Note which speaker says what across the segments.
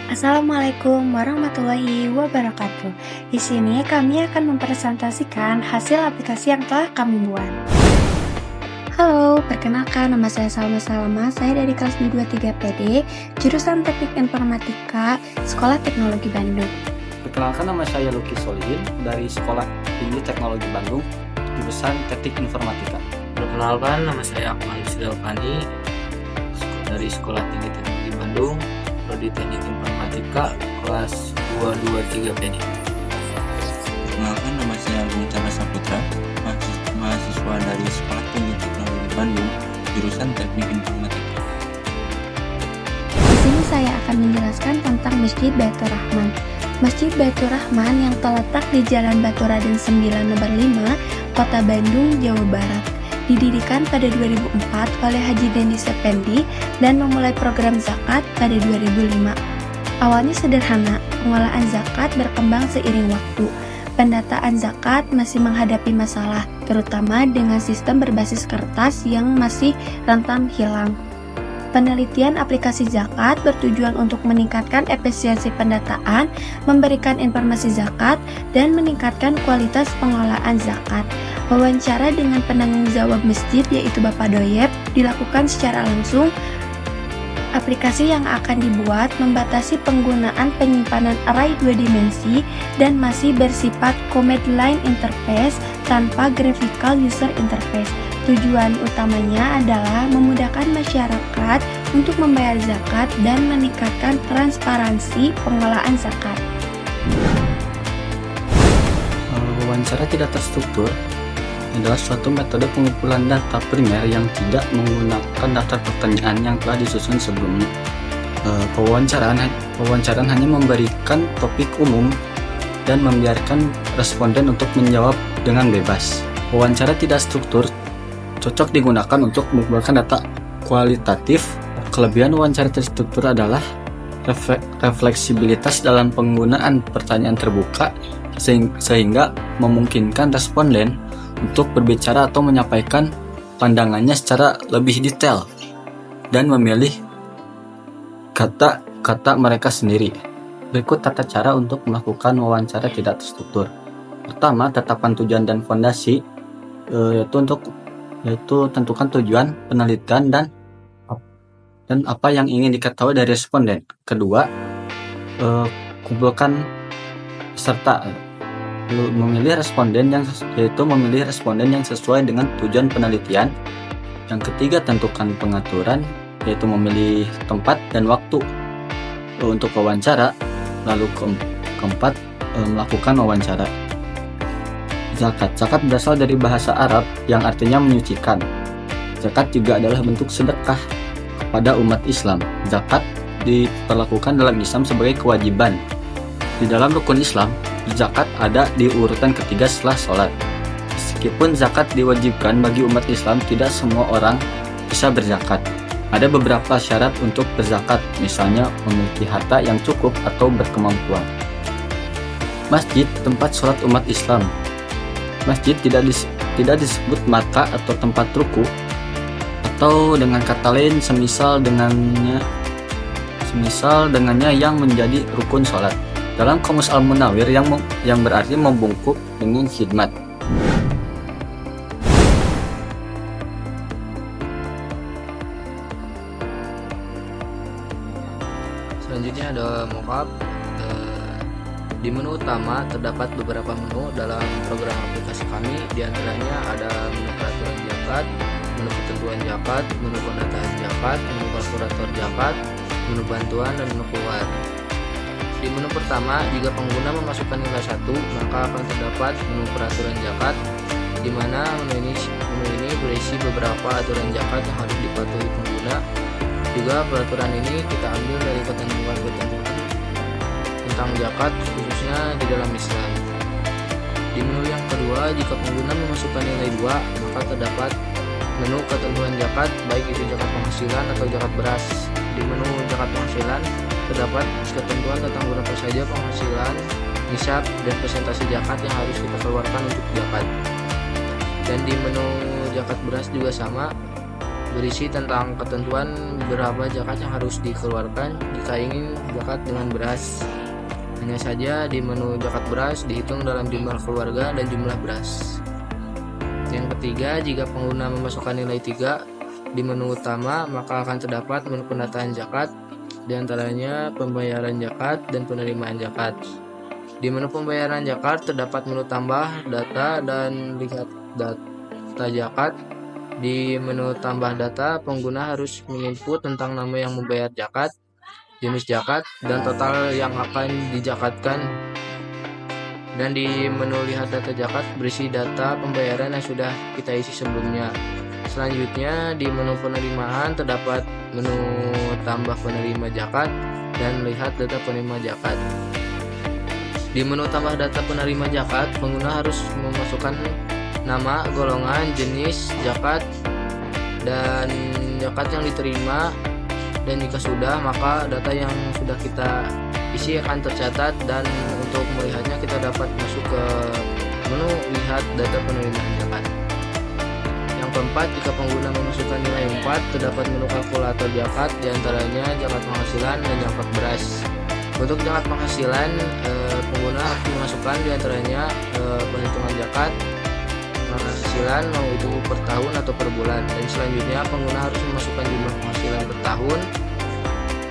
Speaker 1: Assalamualaikum warahmatullahi wabarakatuh. Di sini kami akan mempresentasikan hasil aplikasi yang telah kami buat. Halo, perkenalkan nama saya Salma Salama. Saya dari kelas 23 PD, jurusan Teknik Informatika, Sekolah Teknologi Bandung.
Speaker 2: Perkenalkan, nama saya Lucky Solihin dari Sekolah Tinggi Teknologi Bandung, jurusan Teknik Informatika.
Speaker 3: Perkenalkan, nama saya Akmal Sidalpani dari Sekolah Tinggi Teknologi Bandung, Prodi Teknik Informatika, kelas 223 PD.
Speaker 4: Perkenalkan, nama saya Agung Chandra Saputra, mahasiswa dari Sekolah Tinggi Teknologi Bandung, jurusan Teknik Informatika.
Speaker 1: Di sini saya akan menjelaskan tentang Masjid Baitur Rahman. Masjid Baitur Rahman yang terletak di Jalan Batu Raden 9 nomor 5, Kota Bandung, Jawa Barat. Didirikan pada 2004 oleh Haji Denis Effendi dan memulai program zakat pada 2005. Awalnya sederhana, pengolahan zakat berkembang seiring waktu. Pendataan zakat masih menghadapi masalah, terutama dengan sistem berbasis kertas yang masih rentan hilang. Penelitian aplikasi zakat bertujuan untuk meningkatkan efisiensi pendataan, memberikan informasi zakat, dan meningkatkan kualitas pengelolaan zakat. Wawancara dengan penanggung jawab masjid yaitu Bapak Doyep dilakukan secara langsung. Aplikasi yang akan dibuat membatasi penggunaan penyimpanan array 2 dimensi dan masih bersifat command line interface tanpa graphical user interface. Tujuan utamanya adalah memudahkan masyarakat untuk membayar zakat dan meningkatkan transparansi pengelolaan zakat.
Speaker 2: Wawancara tidak terstruktur adalah suatu metode pengumpulan data primer yang tidak menggunakan daftar pertanyaan yang telah disusun sebelumnya. Pewawancaraan hanya memberikan topik umum dan membiarkan responden untuk menjawab dengan bebas. Wawancara tidak struktur cocok digunakan untuk mengumpulkan data kualitatif. Kelebihan wawancara terstruktur adalah refleksibilitas dalam penggunaan pertanyaan terbuka sehingga memungkinkan responden untuk berbicara atau menyampaikan pandangannya secara lebih detail dan memilih kata-kata mereka sendiri. Berikut tata cara untuk melakukan wawancara tidak terstruktur. Pertama, tetapkan tujuan dan fondasi, yaitu tentukan tujuan penelitian dan apa yang ingin diketahui dari responden. Kedua, kumpulkan peserta, memilih responden yang sesuai dengan tujuan penelitian. Yang ketiga, tentukan pengaturan, yaitu memilih tempat dan waktu untuk wawancara. Lalu keempat, melakukan wawancara. Zakat berasal dari bahasa Arab yang artinya menyucikan. Zakat juga adalah bentuk sedekah kepada umat Islam. Zakat diperlakukan dalam Islam sebagai kewajiban. Di dalam rukun Islam, zakat ada di urutan ketiga setelah sholat. Meskipun zakat diwajibkan bagi umat Islam, tidak semua orang bisa berzakat. Ada beberapa syarat untuk berzakat, misalnya memiliki harta yang cukup atau berkemampuan. Masjid, tempat sholat umat Islam. Masjid tidak disebut maka atau tempat ruku, atau dengan kata lain semisal dengannya yang menjadi rukun sholat. Dalam Kamus Al-Munawwir yang berarti membungkuk dengan khidmat.
Speaker 3: Selanjutnya ada mockup. Di menu utama terdapat beberapa menu dalam program aplikasi kami, diantaranya ada menu peraturan zakat, menu ketentuan zakat, menu pendataan zakat, menu kalkulator zakat, menu bantuan, dan menu keluar. Di menu pertama, jika pengguna memasukkan nilai 1, maka akan terdapat menu peraturan zakat, di mana menu ini berisi beberapa aturan zakat yang harus dipatuhi pengguna. Juga peraturan ini kita ambil dari ketentuan-ketentuan tentang zakat khususnya di dalam Islam. Di menu yang kedua, jika pengguna memasukkan nilai 2, maka terdapat menu ketentuan zakat, baik itu zakat penghasilan atau zakat beras. Di menu zakat penghasilan terdapat ketentuan tentang berapa saja penghasilan, nisab, dan persentase zakat yang harus kita keluarkan untuk zakat. Dan di menu zakat beras juga sama, berisi tentang ketentuan berapa zakat yang harus dikeluarkan jika ingin zakat dengan beras. Hanya saja di menu zakat beras dihitung dalam jumlah keluarga dan jumlah beras. Yang ketiga, jika pengguna memasukkan nilai 3 di menu utama, maka akan terdapat menu pendataan zakat, diantaranya pembayaran zakat dan penerimaan zakat. Di menu pembayaran zakat terdapat menu tambah, data, dan lihat data zakat. Di menu tambah data, pengguna harus menginput tentang nama yang membayar zakat, jenis zakat, dan total yang akan dizakatkan. Dan di menu lihat data zakat berisi data pembayaran yang sudah kita isi sebelumnya. Selanjutnya di menu penerimaan terdapat menu tambah penerima zakat dan lihat data penerima zakat. Di menu tambah data penerima zakat, pengguna harus memasukkan nama, golongan, jenis zakat, dan zakat yang diterima. Dan jika sudah, maka data yang sudah kita isi akan tercatat, dan untuk melihatnya kita dapat masuk ke menu lihat data penerimaan zakat. Yang keempat, jika pengguna memasukkan nilai 4, terdapat menu kalkulator zakat, diantaranya zakat penghasilan dan zakat beras. Untuk zakat penghasilan, pengguna harus memasukkan diantaranya perhitungan zakat penghasilan, mau itu per tahun atau per bulan. Dan selanjutnya pengguna harus memasukkan jumlah penghasilan per tahun.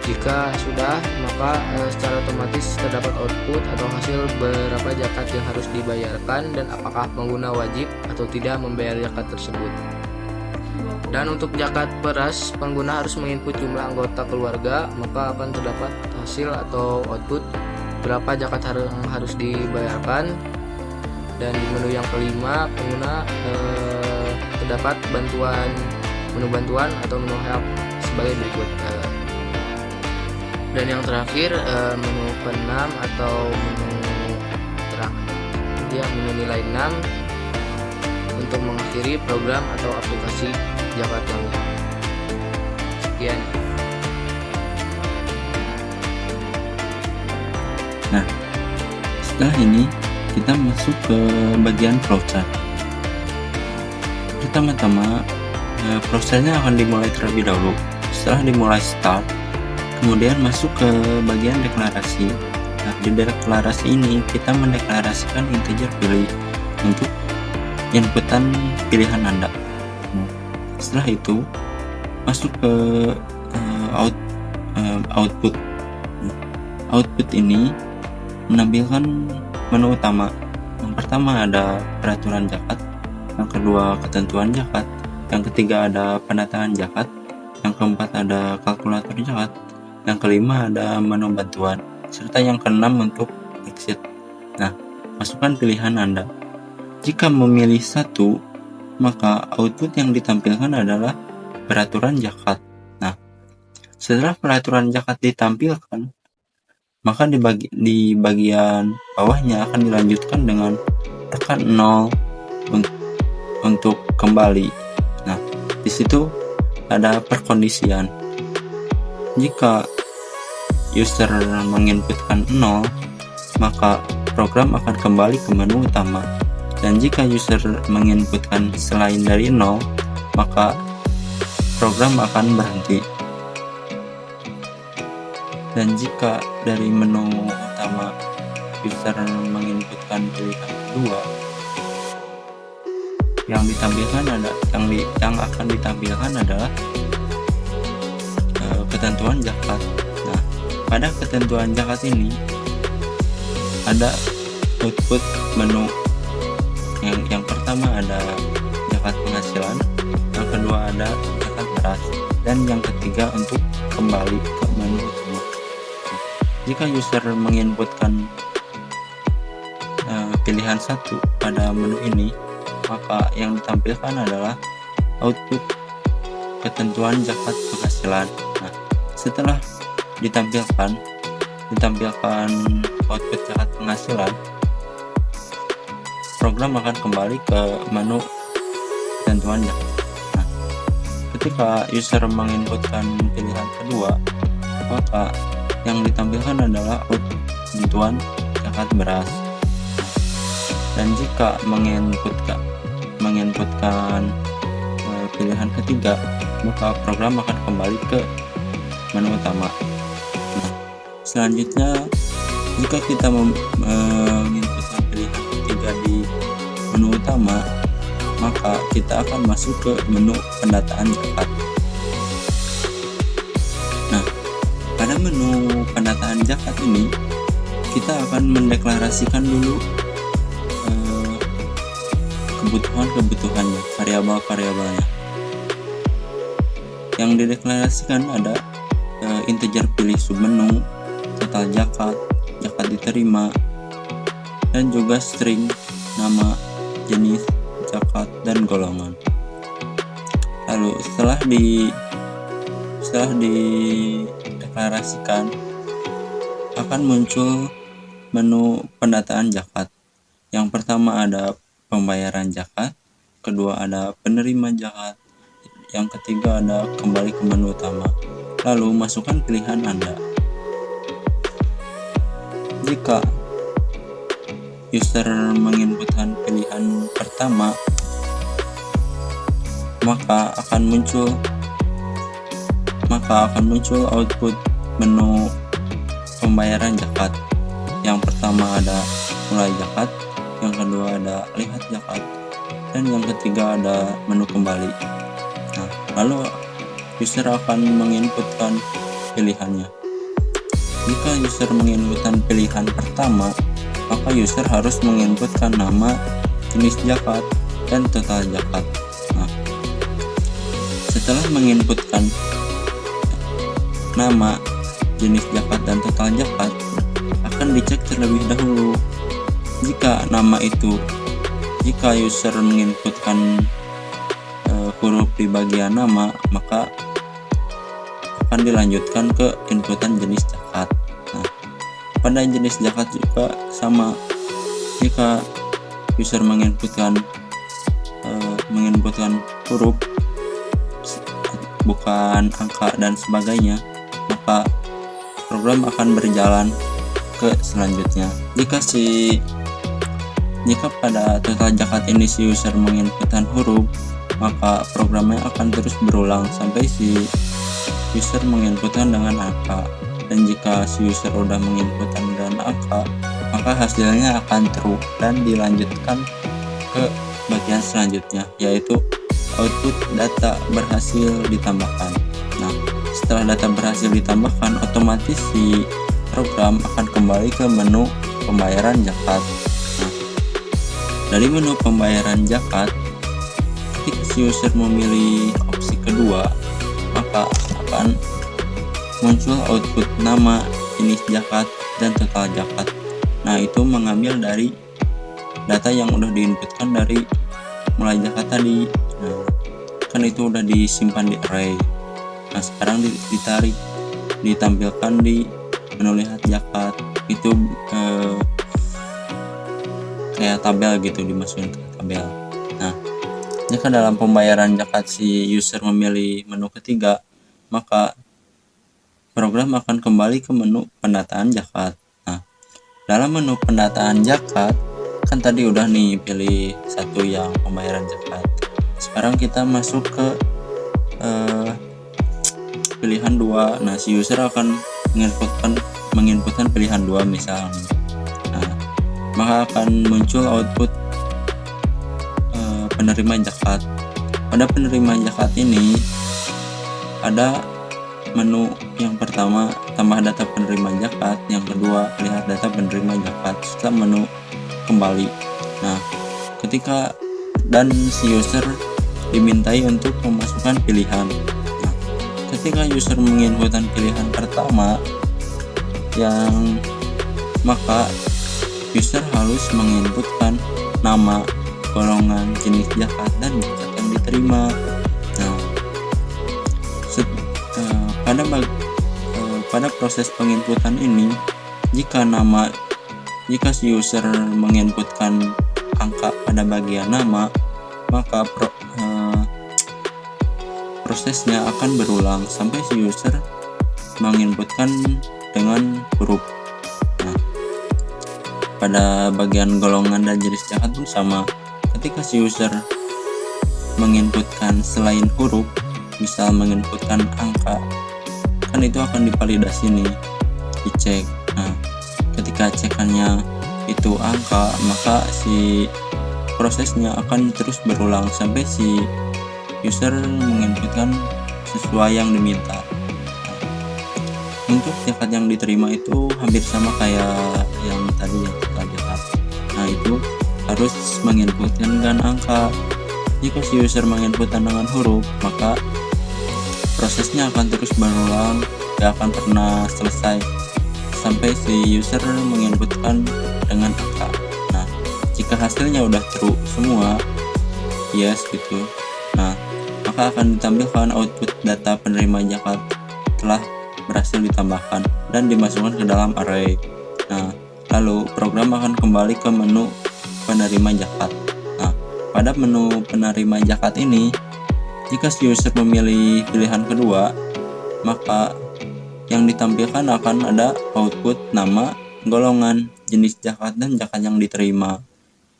Speaker 3: Jika sudah, maka secara otomatis terdapat output atau hasil berapa zakat yang harus dibayarkan dan apakah pengguna wajib atau tidak membayar zakat tersebut. Dan untuk zakat beras, pengguna harus menginput jumlah anggota keluarga, maka akan terdapat hasil atau output berapa zakat yang harus dibayarkan. Dan di menu yang kelima, pengguna terdapat menu bantuan atau menu help sebagai berikut. Dan yang terakhir, menu ke-6 atau menu nilai 6 untuk mengakhiri program atau aplikasi zakat kami. Sekian.
Speaker 4: Nah, setelah ini kita masuk ke bagian flowchart. Pertama-tama, prosesnya akan dimulai terlebih dahulu. Setelah dimulai start, kemudian masuk ke bagian deklarasi. Nah, di deklarasi ini kita mendeklarasikan integer pilih untuk inputan pilihan Anda. Setelah itu masuk ke output. Output ini menampilkan menu utama. Yang pertama ada peraturan zakat, yang kedua ketentuan zakat, yang ketiga ada pendataan zakat, yang keempat ada kalkulator zakat, yang kelima ada menu bantuan, serta yang keenam untuk exit. Nah, masukkan pilihan Anda. Jika memilih satu, maka output yang ditampilkan adalah peraturan zakat. Nah, setelah peraturan zakat ditampilkan, maka di bagian bawahnya akan dilanjutkan dengan tekan 0 untuk kembali. Nah, di situ ada perkondisian. Jika user menginputkan 0, maka program akan kembali ke menu utama. Dan jika user menginputkan selain dari 0, maka program akan berhenti. Dan jika dari menu utama user menginputkan pilihan kedua, yang akan ditampilkan adalah ketentuan zakat. Nah, pada ketentuan zakat ini ada output menu. Yang pertama ada zakat penghasilan, yang kedua ada zakat beras, dan yang ketiga untuk kembali ke menu utama. Jika user menginputkan pilihan satu pada menu ini, maka yang ditampilkan adalah output ketentuan zakat penghasilan. Nah, setelah ditampilkan output zakat penghasilan, program akan kembali ke menu ketentuan zakat. Nah, ketika user menginputkan pilihan kedua, maka yang ditampilkan adalah output ketentuan zakat beras. Dan jika menginputkan pilihan ketiga, maka program akan kembali ke menu utama. Nah, selanjutnya jika kita menginputkan pilihan ketiga di menu utama, maka kita akan masuk ke menu pendataan zakat. Nah, pada menu pendataan zakat ini kita akan mendeklarasikan dulu kebutuhannya, variabel-variabelnya. Yang dideklarasikan ada integer pilih submenu, total zakat, zakat diterima, dan juga string nama, jenis zakat, dan golongan. Lalu setelah dideklarasikan akan muncul menu pendataan zakat. Yang pertama ada pembayaran zakat, kedua ada penerima zakat, yang ketiga ada kembali ke menu utama. Lalu masukkan pilihan Anda. Jika user menginputkan pilihan pertama, maka akan muncul output menu pembayaran zakat. Yang pertama ada mulai zakat, yang kedua ada lihat zakat, dan yang ketiga ada menu kembali. Nah, lalu user akan menginputkan pilihannya. Jika user menginputkan pilihan pertama, maka user harus menginputkan nama, jenis zakat, dan total zakat. Nah, setelah menginputkan nama, jenis zakat, dan total zakat, akan dicek terlebih dahulu. Jika user menginputkan huruf di bagian nama, maka akan dilanjutkan ke inputan jenis zakat. Nah, pada jenis zakat juga sama. Jika user menginputkan huruf bukan angka dan sebagainya, maka program akan berjalan ke selanjutnya. Jika pada total zakat ini si user menginputkan huruf, maka programnya akan terus berulang sampai si user menginputkan dengan angka. Dan jika si user udah menginputkan dengan angka, maka hasilnya akan true dan dilanjutkan ke bagian selanjutnya, yaitu output data berhasil ditambahkan. Nah, setelah data berhasil ditambahkan, otomatis si program akan kembali ke menu pembayaran zakat. Nah, dari menu pembayaran zakat, ketika si user memilih opsi kedua, maka akan muncul output nama, jenis zakat, dan total zakat. Nah, itu mengambil dari data yang udah diinputkan dari mulai zakat tadi. Nah, kan itu udah disimpan di array. Nah, sekarang ditampilkan di menu lihat zakat. Itu kayak tabel gitu, dimasukin ke tabel. Nah, jika dalam pembayaran zakat si user memilih menu ketiga, maka program akan kembali ke menu pendataan zakat. Nah, dalam menu pendataan zakat kan tadi udah nih pilih satu yang pembayaran zakat. Sekarang kita masuk ke pilihan 2. Nah, si user akan menginputkan pilihan 2 misalnya. Nah, maka akan muncul output penerima zakat. Pada penerima zakat ini ada menu yang pertama tambah data penerima zakat, yang kedua lihat data penerima zakat, serta menu kembali. Nah, dan si user dimintai untuk memasukkan pilihan. Nah, ketika user menginputkan pilihan pertama, maka user harus menginputkan nama, golongan, jenis zakat, dan zakat yang diterima. Nah, pada proses penginputan ini, jika si user menginputkan angka pada bagian nama, maka prosesnya akan berulang sampai si user menginputkan dengan huruf. Nah, pada bagian golongan dan jenis zakat pun sama. Ketika si user menginputkan selain huruf, misal menginputkan angka, kan itu akan divalidasi nih, dicek. Nah, ketika cekannya itu angka, maka si prosesnya akan terus berulang sampai si user menginputkan sesuai yang diminta. Untuk zakat yang diterima itu hampir sama kayak yang tadi yang kita lihat. Nah, itu harus menginputkan dengan angka. Jika si user menginputkan dengan huruf, maka prosesnya akan terus berulang, gak akan pernah selesai sampai si user menginputkan dengan angka. Nah, jika hasilnya udah true semua, yes gitu, nah maka akan ditampilkan output data penerima zakat telah berhasil ditambahkan dan dimasukkan ke dalam array. Nah, lalu program akan kembali ke menu penerima zakat. Nah, pada menu penerima zakat ini, jika si user memilih pilihan kedua, maka yang ditampilkan akan ada output nama, golongan, jenis zakat, dan zakat yang diterima.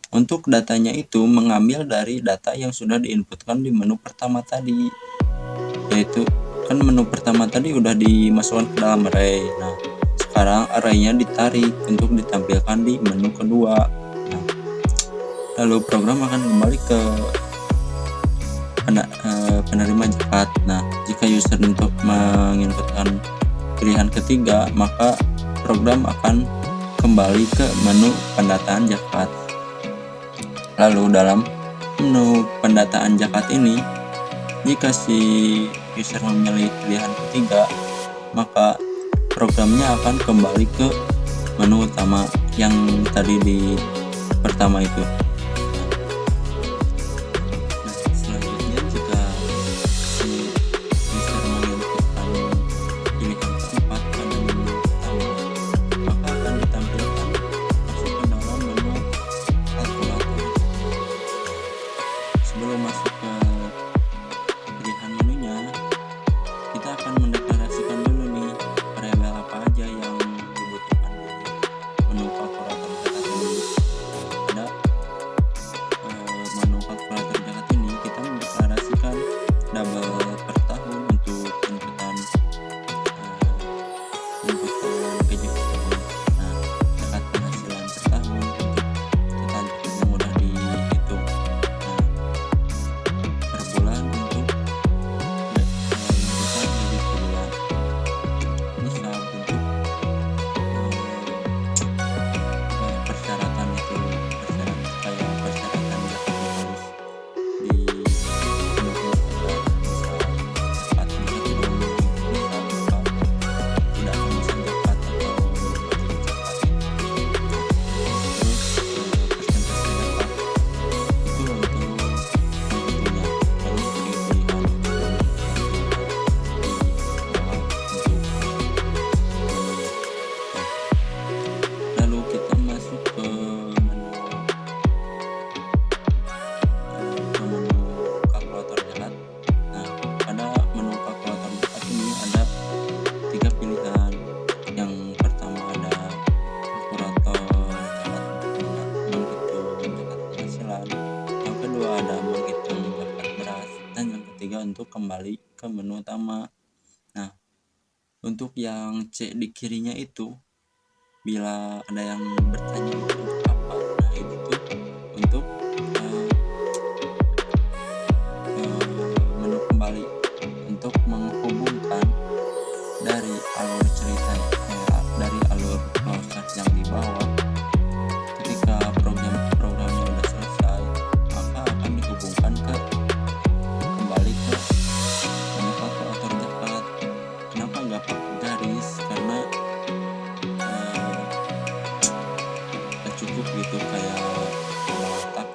Speaker 4: Untuk datanya itu mengambil dari data yang sudah diinputkan di menu pertama tadi, yaitu kan menu pertama tadi udah dimasukkan ke dalam array. Nah, sekarang arraynya ditarik untuk ditampilkan di menu kedua. Nah, lalu program akan kembali ke penerima zakat. Nah, jika user untuk menginputkan pilihan ketiga, maka program akan kembali ke menu pendataan zakat. Lalu dalam menu pendataan zakat ini, jika si user memilih pilihan ketiga, maka programnya akan kembali ke menu utama yang tadi di pertama itu. Nah, selanjutnya jika si user menginputkan pilihan keempat pada menu utama, maka akan ditampilkan masuk ke dalam menu kalkulator. Sebelum masuk ke pilihan menunya, kita akan mendeklarasikan dulu nih variabel apa aja yang dibutuhkan di menu kalkulator zakat ini. Pada menu kalkulator zakat ini, kita mendeklarasikan double per tahun untuk inputan gaji per tahun. Nah, zakat penghasilan per tahun untuk total zakat yang mudah dihitung. Nah, per bulan untuk gaji per bulan. Bisa untuk persyaratan itu, persyaratan kayak persyaratan zakat yang harus dipenuhi agar bisa zakat, bisa tidak memenuhi, bisa berupa tidak memesan zakat atau wajib zakat. Terus persentase zakat itu untuk menghitungnya, harus beri pilihan untuk di bawah untuk menunya. Lalu kita masuk ke menu kalkulator zakat. Nah, pada menu kalkulator zakat ini ada 3 pilihan. Yang pertama ada kalkulator zakat menghitung zakat penghasilan. Yang kedua ada menghitung zakat beras, dan yang ketiga untuk kembali ke menu utama. Nah, untuk yang C di kirinya itu, bila ada yang bertanya itu untuk apa, nah itu tuh untuk menu kembali untuk menghubungkan dari alur cerita dari alur proses yang di bawah. Ketika programnya udah selesai, maka akan dihubungkan kembali ke menu kalkulator zakat. Kenapa nggak pakai garis? Karena cukup gitu kayak letak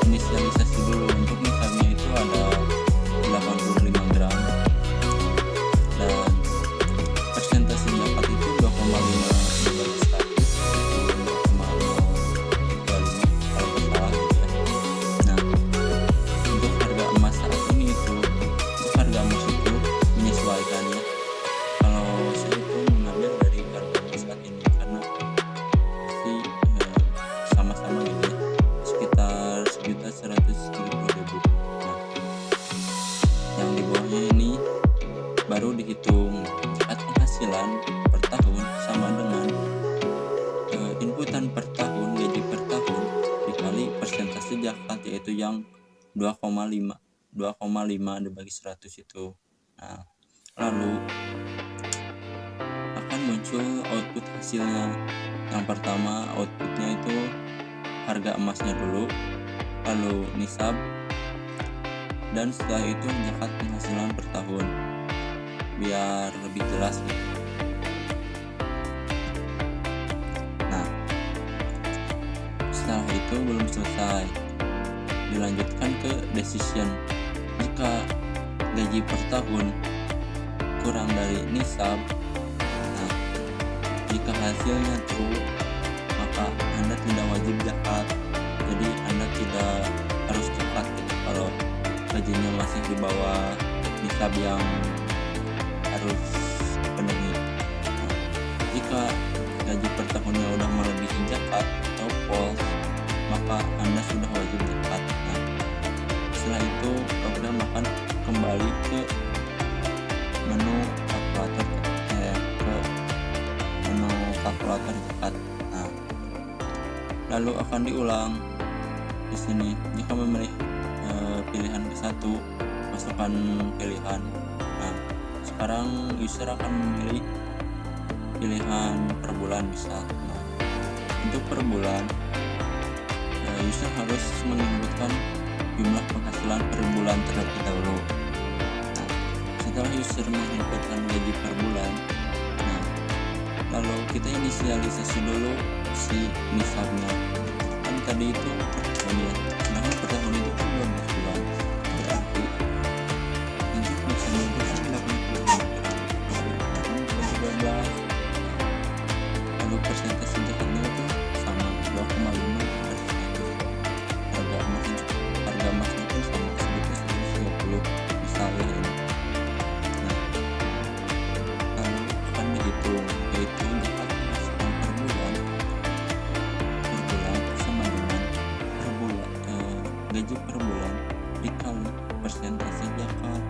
Speaker 4: inisialisasi dulu. Untuk nisabnya itu ada 85 gram dan persentase zakat itu 2,5 dibagi 100 kalau nggak salah gitu ya. Nah, untuk harga emas saat ini itu menyesuaikan ya. Kalau saya itu mengambil dari harga emas saat ini karena pasti sama-sama gitu ya, sekitar 1.170.000. Nah, yang di bawahnya ini baru dihitung zakat penghasilan per tahun sama dengan inputan per tahun, gaji per tahun dikali persentase zakat, yaitu yang 2,5 dibagi 100 itu. Nah, lalu akan muncul output hasilnya. Yang pertama outputnya itu harga emasnya dulu, lalu nisab, dan setelah itu zakat penghasilan per tahun, biar lebih jelas gitu. Nah, setelah itu belum selesai, dilanjutkan ke decision. Jika gaji per tahun kurang dari nisab, nah, jika hasilnya true, maka Anda tidak wajib zakat. Jadi Anda tidak harus zakat gitu kalau gajinya masih di bawah nisab yang harus penuhi. Nah, jika gaji per tahunnya udah melebihi zakat atau false, maka Anda sudah wajib zakat. Nah, setelah itu program akan kembali ke menu kalkulator zakat. Nah, lalu akan diulang di sini. Jika memilih pilihan ke-1, masukkan pilihan. Nah, sekarang user akan memilih pilihan per bulan misal. Nah, untuk per bulan user harus menginputkan jumlah penghasilan per bulan terlebih dahulu. Nah, setelah user menginputkan gaji per bulan, nah, lalu kita inisialisasi dulu si nisabnya. Kan tadi itu sedangkan per tahun itu kan 12 bulan, berarti untuk nisabnya itu kan 80 gram, lalu persentase zakatnya itu sama 2,5%. Harga emasnya itu sama sekitar 130 misalnya ini. Nah, lalu akan dihitung, yaitu zakat penghasilan per bulan sama dengan gaji per bulan dikali persentase zakat.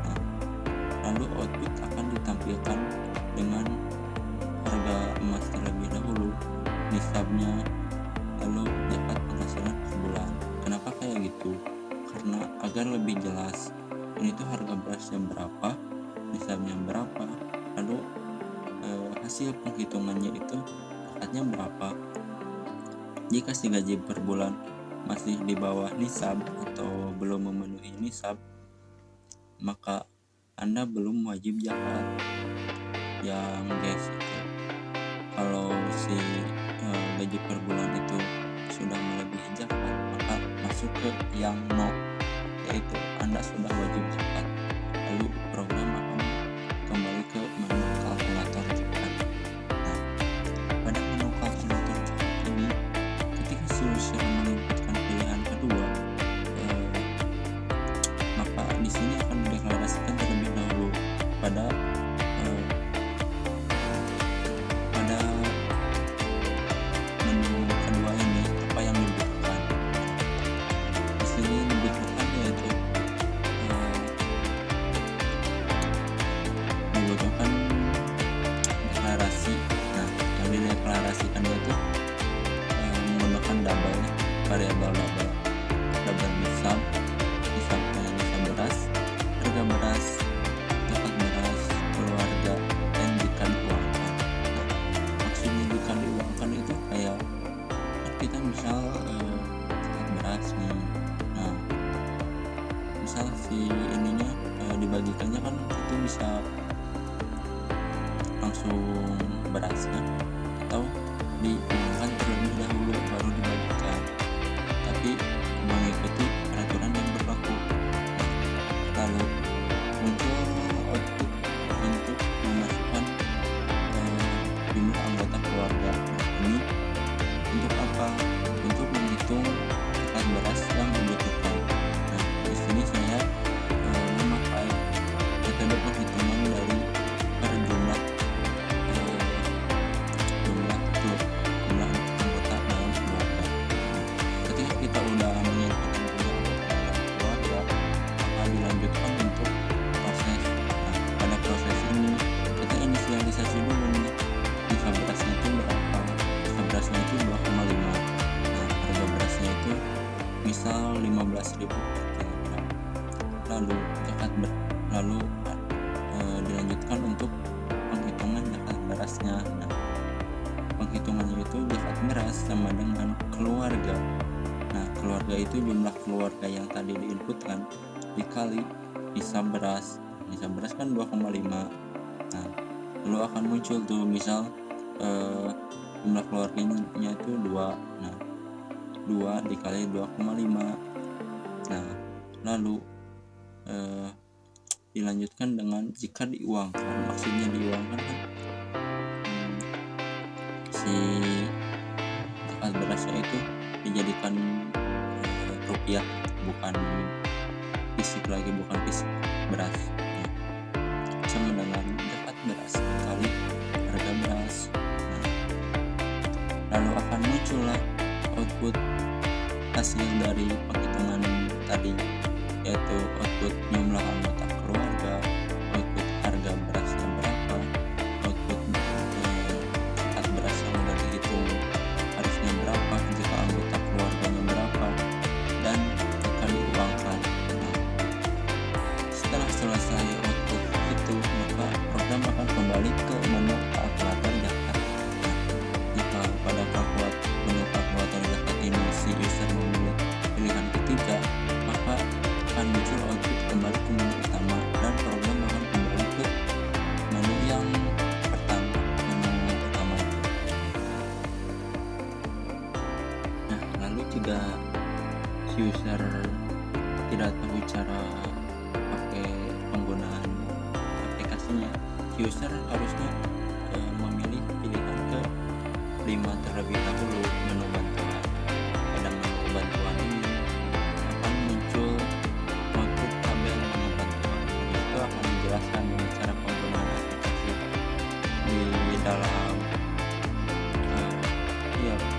Speaker 4: Nah, lalu output akan ditampilkan dengan harga emas terlebih dahulu, nisabnya, lalu zakat penghasilan per bulan. Kenapa kayak gitu? Karena agar lebih jelas, ini tuh harga berasnya berapa, nisabnya berapa, lalu hasil penghitungannya itu zakatnya berapa. Jika si gaji per bulan masih di bawah nisab atau belum memenuhi nisab, maka Anda belum wajib zakat. Yang guys itu, kalau si gaji per bulan itu sudah melebihi zakat, maka masuk ke yang no, yaitu Anda sudah wajib zakat. Lalu program akan kembali ke menu kalkulator zakat. Nah, pada menu kalkulator zakat ini, ketika si user menginputkan pilihan kedua, maka di sini akan dideklarasikan terlebih dahulu pada menu kedua ini apa yang dibutuhkan. Di sini dibutuhkan yaitu dibutuhkan deklarasi. Nah, yang dideklarasikan yaitu menggunakan variabel double nisab beras, harga beras, zakat beras, keluarga, dan jika diuangkan. Nah, maksudnya jika diuangkan itu kayak kita misal zakat beras nih. Nah, misal si ininya dibagikannya kan itu bisa langsung berasnya atau diuangkan terlebih dahulu baru dibagikan. misal 15.000 per kilogram. Lalu dilanjutkan untuk penghitungan zakat berasnya. Nah, penghitungannya itu zakat beras sama dengan keluarga. Nah, keluarga itu jumlah keluarga yang tadi diinputkan dikali hisab beras. Hisab beras kan 2,5. Nah, lalu akan muncul tuh misal jumlah keluarganya itu 2. Nah, 2 dikali 2,5. Nah, lalu dilanjutkan dengan jika diuangkan. Maksudnya diuangkan kan si zakat berasnya itu dijadikan rupiah, bukan fisik lagi, bukan fisik beras. Nah, sama dengan zakat beras kali harga beras. Nah, lalu akan muncullah output hasil dari penghitungan tadi, yaitu output jumlah anggota keluarga, output harga berasnya berapa, output zakat beras yang sudah dihitung harusnya berapa jika anggota keluarganya berapa, dan jika diuangkan. Nah, setelah selesai output itu, maka program akan kembali ke menu kalkulator zakat. Jika pada menu kalkulator zakat ini si user memilih pilihan ketiga, maka akan muncul output kembali ke menu utama dan program akan kembali ke menu yang pertama, menu utama. Nah, lalu jika si user tidak tahu cara pakai penggunaan aplikasinya, si user harusnya memilih pilihan ke 5 terlebih dahulu, menu bantuan. Pada menu bantuan ini akan muncul output tabel menu bantuan. Itu akan menjelaskan cara penggunaan aplikasi di dalam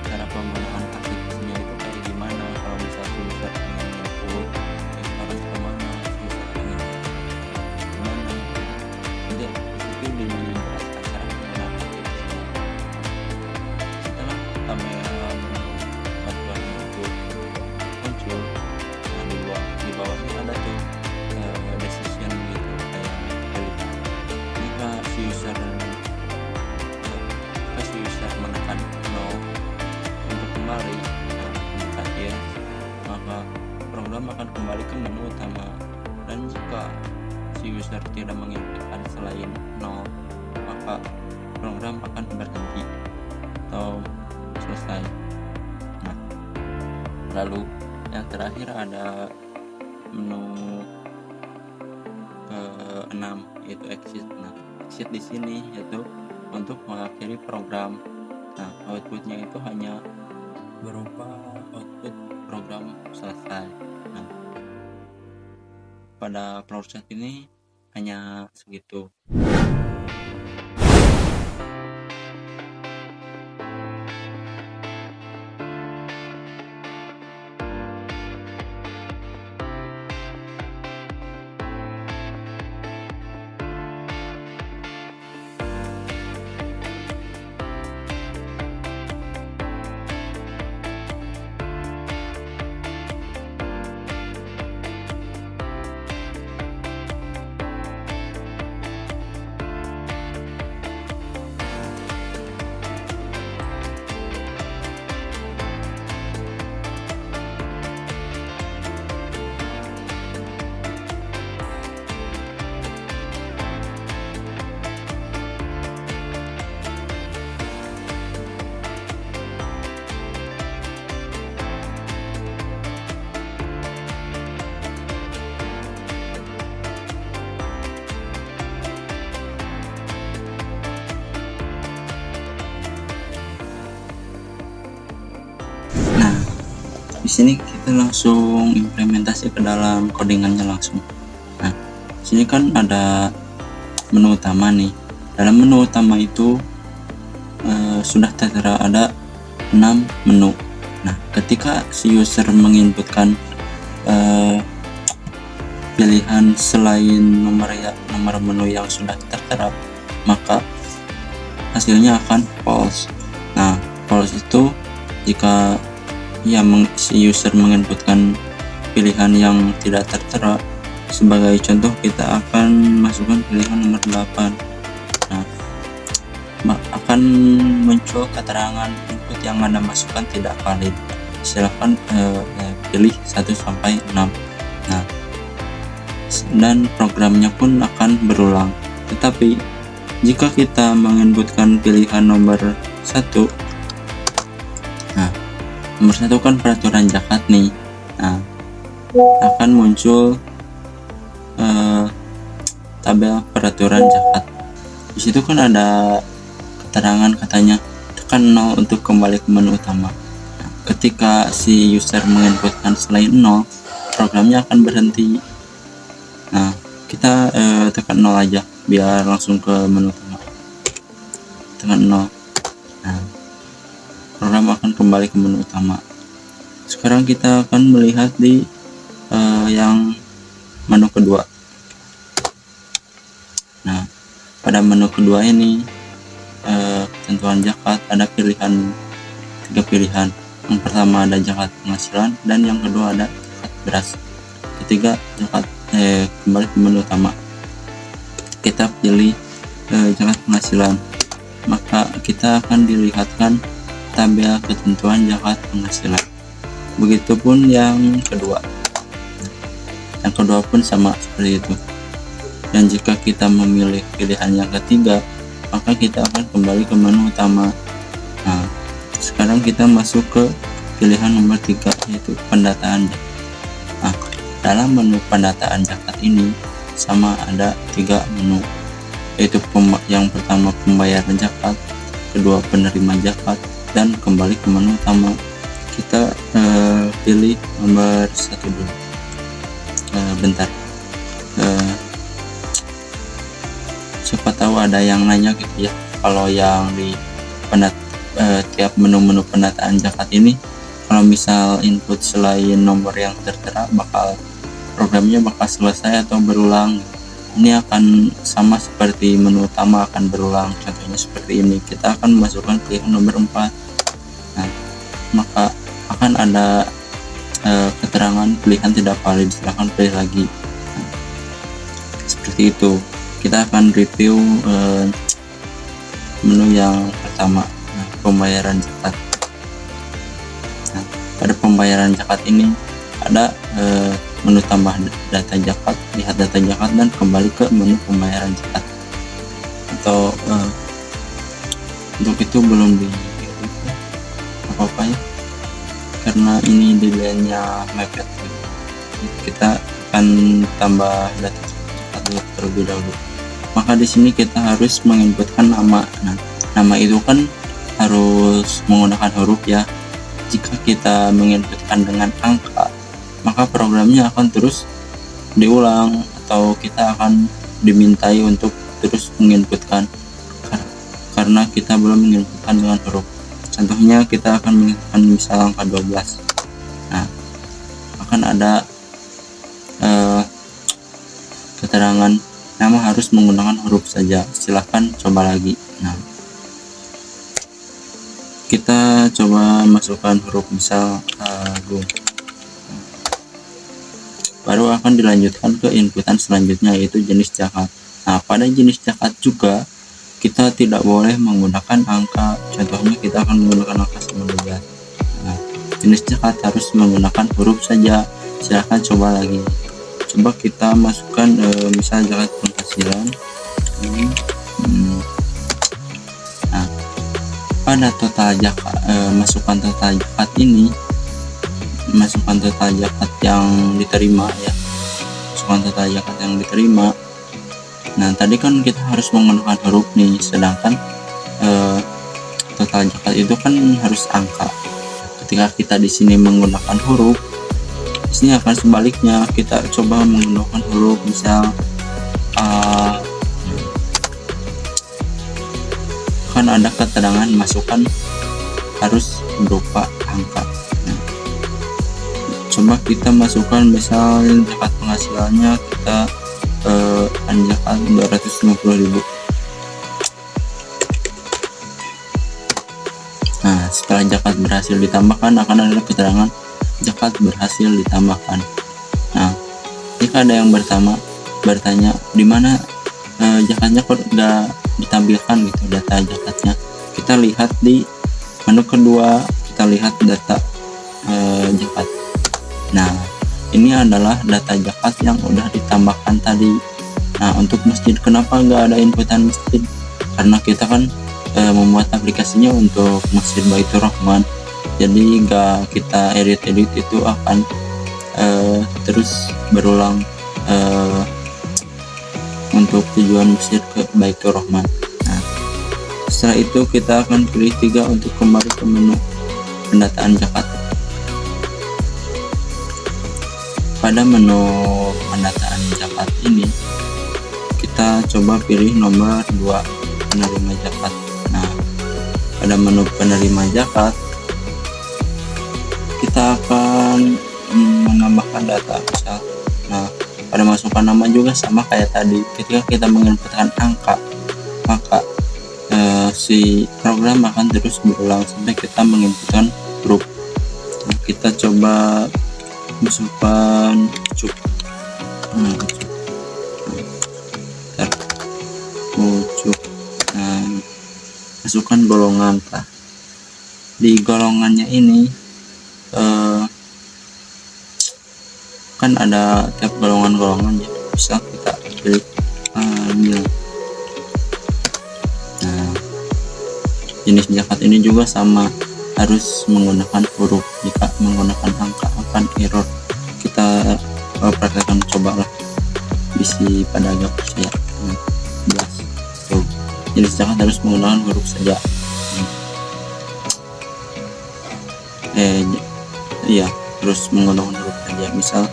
Speaker 4: cara penggunaan aplikasinya itu kayak gimana. Kalau misalnya user pengen input harus kemana, user pengen kemana, jadi itu dijelaskan cara penggunaan aplikasinya. Setelah tabel menu bantuan itu muncul, nah di bawahnya ada tuh decision gitu, kayak pilihan. Jika si user menekan no untuk kembali, jika yes, maka program akan kembali ke menu utama. Dan jika si user tidak menginputkan selain no, maka program akan berhenti atau selesai. Nah, lalu yang terakhir ada menu ke-6, yaitu exit. Nah, exit di sini yaitu untuk mengakhiri program. Nah, outputnya itu hanya berupa output program selesai. Nah, pada proses ini hanya segitu. Di sini kita langsung implementasi ke dalam codingannya langsung. Nah, di sini kan ada menu utama nih. Dalam menu utama itu sudah tertera ada 6 menu. Nah, ketika si user menginputkan pilihan selain nomor menu yang sudah tertera, maka hasilnya akan false. Nah, false itu jika si user menginputkan pilihan yang tidak tertera. Sebagai contoh, kita akan masukkan pilihan nomor 8. Nah, akan muncul keterangan input yang Anda masukkan tidak valid. Silahkan pilih 1 sampai 6. Nah, dan programnya pun akan berulang. Tetapi jika kita menginputkan pilihan nomor 1, nah, nomor 1 kan peraturan zakat nih. Nah, akan muncul tabel peraturan zakat. Di situ kan ada keterangan katanya tekan 0 untuk kembali ke menu utama. Nah, ketika si user menginputkan selain 0, programnya akan berhenti. Nah, kita tekan 0 aja biar langsung ke menu utama. Tekan 0. Nah, program akan kembali ke menu utama. Sekarang kita akan melihat di yang menu kedua. Nah, pada menu kedua ini ketentuan zakat ada 3 pilihan. Yang pertama ada zakat penghasilan, dan yang kedua ada zakat beras. Ketiga zakat kembali ke menu utama. Kita pilih zakat penghasilan, maka kita akan dilihatkan tabel ketentuan zakat penghasilan. Begitupun yang kedua. Yang kedua pun sama seperti itu. Dan jika kita memilih pilihan yang ketiga, maka kita akan kembali ke menu utama. Nah, sekarang kita masuk ke pilihan nomor 3, yaitu pendataan zakat. Nah, dalam menu pendataan zakat ini sama ada 3 menu, yaitu yang pertama pembayaran zakat, kedua penerima zakat, dan kembali ke menu utama. Kita pilih nomor 1 dulu. Bentar. Siapa tahu ada yang nanya gitu ya, kalau yang di tiap menu-menu pendataan zakat ini, kalau misal input selain nomor yang tertera, programnya bakal selesai atau berulang. Ini akan sama seperti menu utama, akan berulang. Contohnya seperti ini, kita akan memasukkan pilihan nomor 4. Nah, maka akan ada keterangan pilihan tidak valid, silahkan pilih lagi. Nah, seperti itu. Kita akan review menu yang pertama, pembayaran zakat. Nah, pada pembayaran zakat ini ada menu tambah data zakat, lihat data zakat, dan kembali ke menu pembayaran zakat. Atau untuk itu belum di apa-apa ya, karena ini desainnya mepet. Kita akan tambah data zakat terlebih dahulu. Maka di sini kita harus menginputkan nama. Nah, nama itu kan harus menggunakan huruf ya. Jika kita menginputkan dengan angka, maka programnya akan terus diulang, atau kita akan dimintai untuk terus menginputkan karena kita belum menginputkan dengan huruf. Contohnya kita akan menginputkan misal angka 12. Nah, akan ada keterangan nama harus menggunakan huruf saja. Silahkan coba lagi. Nah, kita coba masukkan huruf, misal G. Baru akan dilanjutkan ke inputan selanjutnya, yaitu jenis zakat. Nah, pada jenis zakat juga kita tidak boleh menggunakan angka. Contohnya kita akan menggunakan angka 19. Nah, jenis zakat harus menggunakan huruf saja. Silahkan coba lagi. Coba kita masukkan misal zakat penghasilan. Nah, pada total zakat, masukkan total zakat ini, masukkan total zakat yang diterima ya, masukkan total zakat yang diterima. Nah, tadi kan kita harus menggunakan huruf nih, sedangkan total zakat itu kan harus angka. Ketika kita di sini menggunakan huruf, di sini akan sebaliknya. Kita coba menggunakan huruf, misal kan ada keterangan masukkan harus berupa angka. Nah, coba kita masukkan misal zakat penghasilannya kita zakat 250.000. Nah, setelah zakat berhasil ditambahkan akan ada keterangan zakat berhasil ditambahkan. Nah, jika ada yang bertanya di mana zakatnya kok nggak ditampilkan gitu data zakatnya, kita lihat di menu kedua, kita lihat data zakat. Nah, ini adalah data zakat yang udah ditambahkan tadi. Nah, untuk masjid kenapa nggak ada inputan masjid? Karena kita kan membuat aplikasinya untuk Masjid Baitur Rahman, jadi nggak kita edit itu akan terus berulang untuk tujuan masjid ke Baitur Rahman. Nah, setelah itu kita akan pilih 3 untuk kembali ke menu pendataan zakat. Pada menu pendataan zakat ini kita coba pilih nomor 2, penerima zakat. Nah, pada menu penerima zakat kita akan menambahkan data misal. Nah, pada masukkan nama juga sama kayak tadi, ketika kita menginputkan angka maka si program akan terus berulang sampai kita menginputkan huruf. Nah, kita coba masukkan cuk. Cuk. Nah, masukkan golongan Pak. Di golongannya ini kan ada tiap golongan ya, bisa kita pilih ambil. Nah, jenis zakat ini juga sama, harus menggunakan huruf. Jika menggunakan angka akan error. Kita praktekkan, cobalah bisi pada agak percaya. Jelas tuh, jenis zakat harus menggunakan huruf saja. Iya, terus menggunakan huruf saja. Misal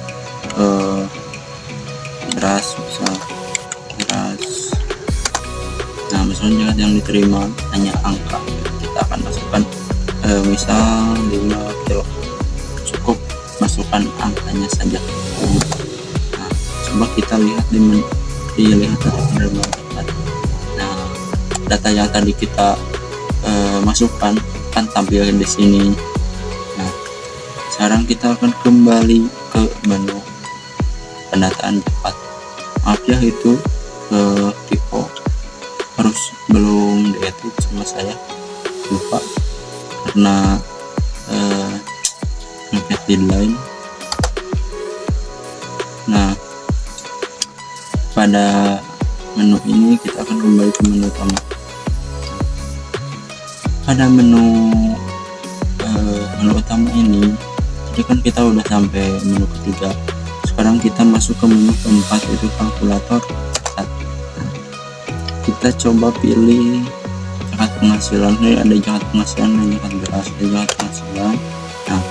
Speaker 4: beras, misal beras. Nah, misalnya zakat yang diterima hanya angka, kita akan masukkan misal 5 kilo, cukup masukkan angkanya saja. Nah, coba kita lihat dilihat data penerima zakat. Nah, data yang tadi kita masukkan kan tampil di sini. Nah, sekarang kita akan kembali ke menu pendataan zakat. Maaf ya, itu tipe harus belum diedit sama saya, lupa karena ngepet deadline. Nah, pada menu ini kita akan kembali ke menu utama. Pada menu utama ini, jadi kan kita udah sampai menu ketiga. Sekarang kita masuk ke menu keempat, itu kalkulator zakat. Kita coba pilih zakat penghasilan. Ini ada zakat penghasilan dan zakat beras, ada zakat penghasilan. Nah,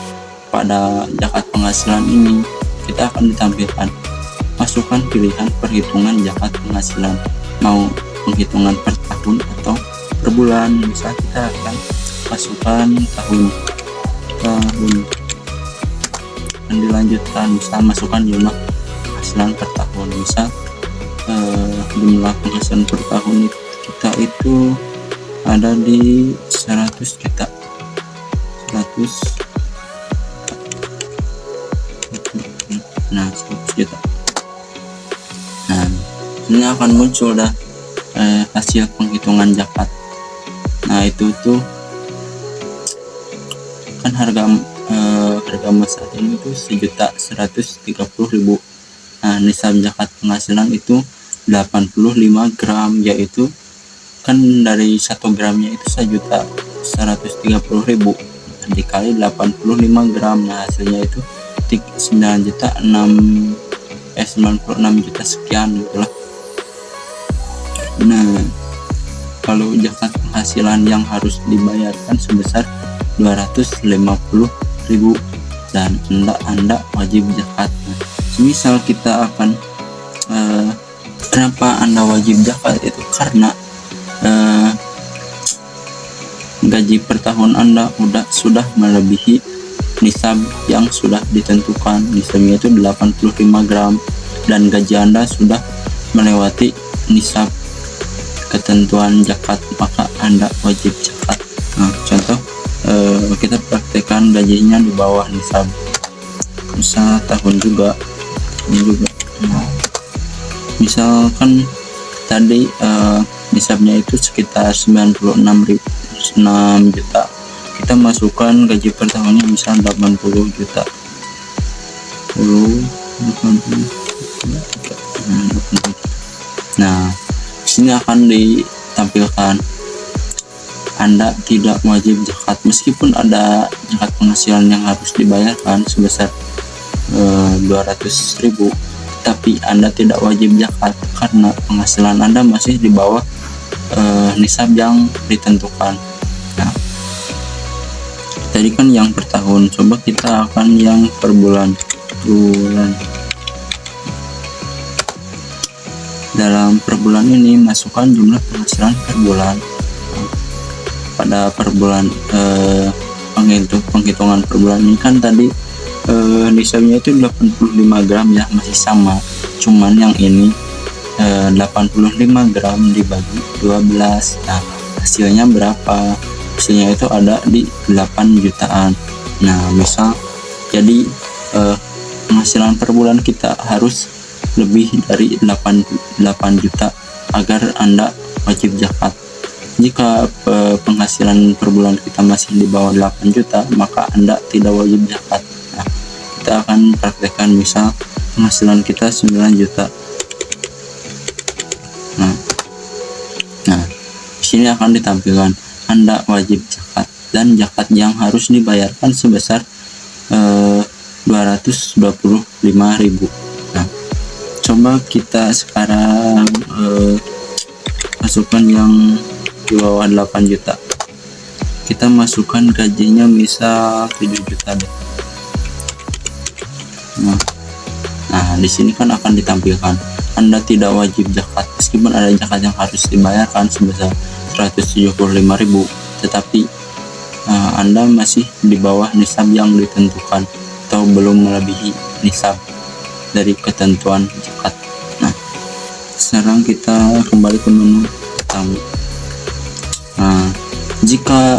Speaker 4: pada zakat penghasilan ini kita akan ditampilkan masukkan pilihan perhitungan zakat penghasilan, mau penghitungan per tahun atau per bulan. Bisa kita akan masukkan tahun dan dilanjutkan, bisa masukkan jumlah penghasilan per tahun. Misal jumlah penghasilan per tahun kita itu ada di 100 juta. Nah, 100 juta. Nah, ini akan muncul dah hasil penghitungan zakat. Nah, itu tuh kan harga emas saat ini tuh 1.130.000. Nah, nisab zakat penghasilan itu 85 gram, yaitu kan dari 1 gramnya itu 1.130.000 dikali 85 gram. Nah, hasilnya itu 96 juta sekian gitulah. Nah, kalau zakat penghasilan yang harus dibayarkan sebesar 250.000 dan anda wajib zakat. Misal kita akan kenapa anda wajib zakat itu karena gaji per tahun anda sudah melebihi nisab yang sudah ditentukan. Nisabnya itu 85 gram dan gaji anda sudah melewati nisab ketentuan zakat, maka anda wajib zakat. Nah, contoh kita praktekkan gajinya di bawah nisab, misal tahun juga ini juga. Misalkan tadi nisabnya itu sekitar 96 juta, kita masukkan gaji per tahunnya misal 80 juta. 80 juta. Nah, sini akan ditampilkan Anda tidak wajib zakat meskipun ada zakat penghasilan yang harus dibayarkan sebesar 200.000, tapi Anda tidak wajib zakat karena penghasilan Anda masih di bawah nisab yang ditentukan. Nah, tadi kan yang per tahun, coba kita akan yang per bulan. Dalam per bulan ini masukkan jumlah penghasilan per bulan. Pada per bulan penghitungan per bulan ini kan tadi nisabnya itu 85 gram ya, masih sama, cuman yang ini 85 gram dibagi 12. Nah, hasilnya berapa? Hasilnya itu ada di 8 jutaan. Nah, misal jadi penghasilan per bulan kita harus lebih dari 8 juta agar Anda wajib zakat. Jika penghasilan per bulan kita masih di bawah 8 juta, maka Anda tidak wajib zakat. Nah, kita akan praktekkan misal penghasilan kita 9 juta. Nah, di sini akan ditampilkan Anda wajib zakat dan zakat yang harus dibayarkan sebesar 225.000. Nah, coba kita sekarang masukkan yang di bawah 8 juta. Kita masukkan gajinya misal 7 juta deh. Nah, di sini kan akan ditampilkan Anda tidak wajib zakat meskipun ada zakat yang harus dibayarkan sebesar 175.000, tetapi Anda masih di bawah nisab yang ditentukan atau belum melebihi nisab dari ketentuan zakat. Nah, sekarang kita kembali ke menu utama. Nah, jika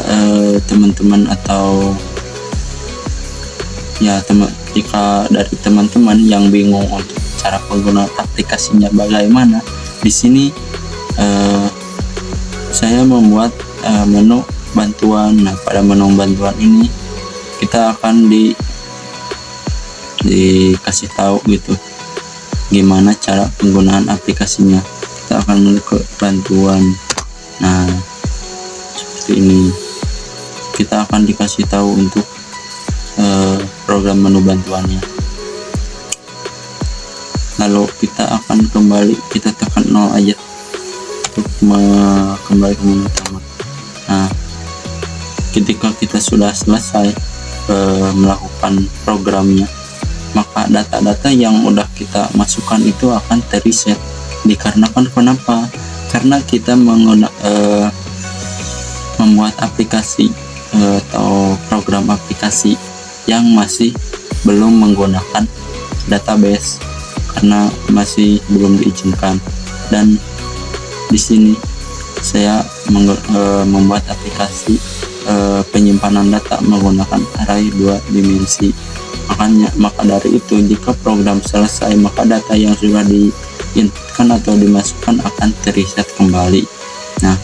Speaker 4: teman-teman atau jika dari teman-teman yang bingung untuk cara penggunaan aplikasinya bagaimana, di sini saya membuat menu bantuan. Nah, pada menu bantuan ini kita akan dikasih tahu gitu gimana cara penggunaan aplikasinya. Kita akan menuju ke bantuan. Nah, seperti ini kita akan dikasih tahu untuk program menu bantuannya. Lalu kita akan kita tekan 0 aja untuk kembali ke menu utama. Nah, ketika kita sudah selesai melakukan programnya, maka data-data yang udah kita masukkan itu akan terreset. Dikarenakan kenapa? Karena kita membuat aplikasi atau program aplikasi yang masih belum menggunakan database karena masih belum diizinkan. Dan di sini saya membuat aplikasi penyimpanan data menggunakan array 2 dimensi. Maka dari itu jika program selesai, maka data yang sudah diinputkan atau dimasukkan akan terreset kembali. Nah,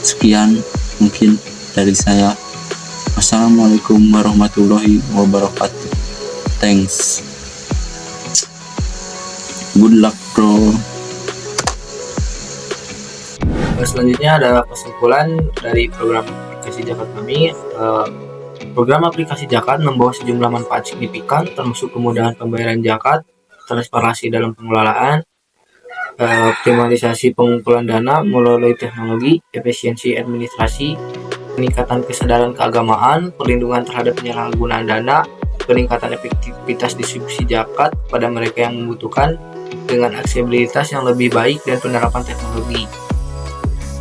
Speaker 4: sekian mungkin dari saya. Assalamualaikum warahmatullahi wabarakatuh. Thanks. Good luck, bro.
Speaker 3: Selanjutnya ada kesimpulan dari program aplikasi zakat kami. Program aplikasi zakat membawa sejumlah manfaat signifikan, termasuk kemudahan pembayaran zakat, transparansi dalam pengelolaan, optimalisasi pengumpulan dana melalui teknologi, efisiensi administrasi, peningkatan kesadaran keagamaan, perlindungan terhadap penyalahgunaan dana, peningkatan efektivitas distribusi zakat pada mereka yang membutuhkan dengan aksesibilitas yang lebih baik dan penerapan teknologi.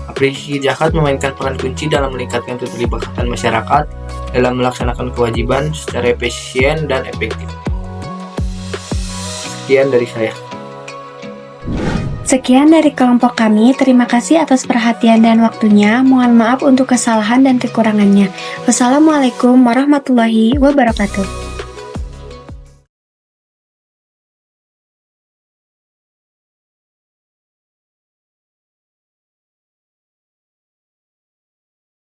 Speaker 3: Aplikasi zakat memainkan peran kunci dalam meningkatkan keterlibatan masyarakat dalam melaksanakan kewajiban secara efisien dan efektif. Sekian dari saya.
Speaker 1: Sekian dari kelompok kami, terima kasih atas perhatian dan waktunya. Mohon maaf untuk kesalahan dan kekurangannya. Wassalamualaikum warahmatullahi wabarakatuh.